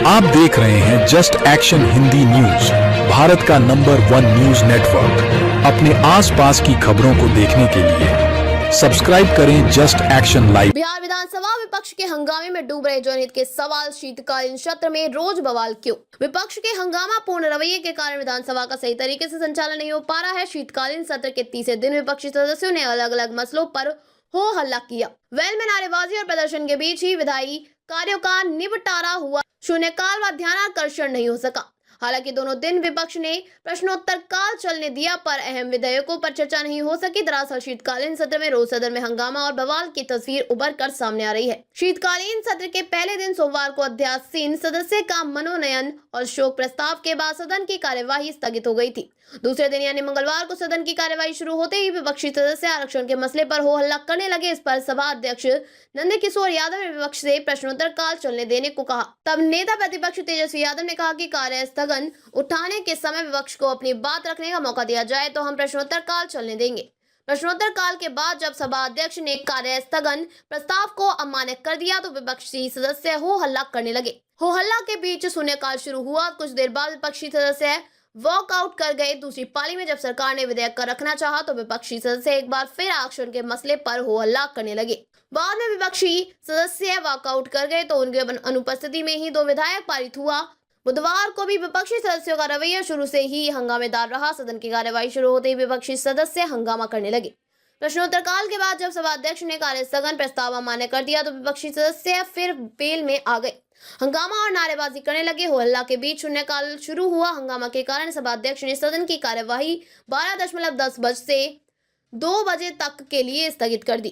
आप देख रहे हैं just action Hindi news, Bharat का नंबर 1 न्यूज नेटवर्क। अपने आसपास की खबरों को देखने के लिए सब्सक्राइब करें जस्ट एक्शन लाइव। बिहार विधानसभा विपक्ष के हंगामे में डूब रहे जनहित के सवाल, शीतकालीन सत्र में रोज बवाल क्यों? विपक्ष के हंगामापूर्ण रवैये के कारण विधानसभा का सही तरीके से संचालन नहीं हो पा रहा है। शीतकालीन सत्र के तीसरे दिन विपक्षी सदस्यों ने अलग अलग मसलों पर हो हल्ला किया। वेल में नारेबाजी और प्रदर्शन के बीच ही विधायी कार्यों का निपटारा हुआ। शून्यकाल व ध्यानाकर्षण नहीं हो सका। हालांकि दोनों दिन विपक्ष ने प्रश्नोत्तर काल चलने दिया, पर अहम विधेयकों पर चर्चा नहीं हो सकी। दरअसल शीतकालीन सत्र में रोज सदन में हंगामा और बवाल की तस्वीर उभर कर सामने आ रही है। शीतकालीन सत्र के पहले दिन सोमवार को अध्यासीन सदस्य का मनोनयन और शोक प्रस्ताव के बाद सदन की कार्यवाही स्थगित हो गई थी। दूसरे दिन यानी मंगलवार को सदन की कार्यवाही शुरू होते ही विपक्षी सदस्य आरक्षण के मसले पर हो हल्ला करने लगे। इस पर सभा अध्यक्ष नंदकिशोर यादव ने विपक्ष से प्रश्नोत्तर काल चलने देने को कहा। तब नेता प्रतिपक्ष तेजस्वी यादव ने कहा कि कार्य स्थगन उठाने के समय विपक्ष को अपनी बात रखने का मौका दिया जाए तो हम प्रश्नोत्तर काल चलने देंगे। प्रश्नोत्तर काल के बाद जब सभा अध्यक्ष ने कार्य स्थगन प्रस्ताव को अमान्य कर दिया तो विपक्षी सदस्य हो हल्ला करने लगे। हो हल्ला के बीच शून्यकाल शुरू हुआ। कुछ देर बाद विपक्षी सदस्य वॉकआउट कर गए। दूसरी पाली में जब सरकार ने विधेयक का रखना चाहा तो विपक्षी सदस्य एक बार फिर आरक्षण के मसले पर हो हल्ला करने लगे। बाद में विपक्षी सदस्य वॉकआउट कर गए तो उनके अनुपस्थिति में ही 2 विधेयक पारित हुआ। बुधवार को भी विपक्षी सदस्यों का रवैया शुरू से ही हंगामेदार रहा। सदन की कार्यवाही शुरू होते ही विपक्षी सदस्य हंगामा करने लगे। प्रश्नोत्तर काल के बाद जब सभा अध्यक्ष ने कार्य स्थगन प्रस्ताव अमान्य कर दिया तो विपक्षी सदस्य फिर बेल में आ गए। हंगामा और नारेबाजी करने लगे। हो हल्ला के बीच शून्यकाल शुरू हुआ। हंगामा के कारण सभा अध्यक्ष ने सदन की कार्यवाही 12:10 से 2 बजे तक के लिए स्थगित कर दी।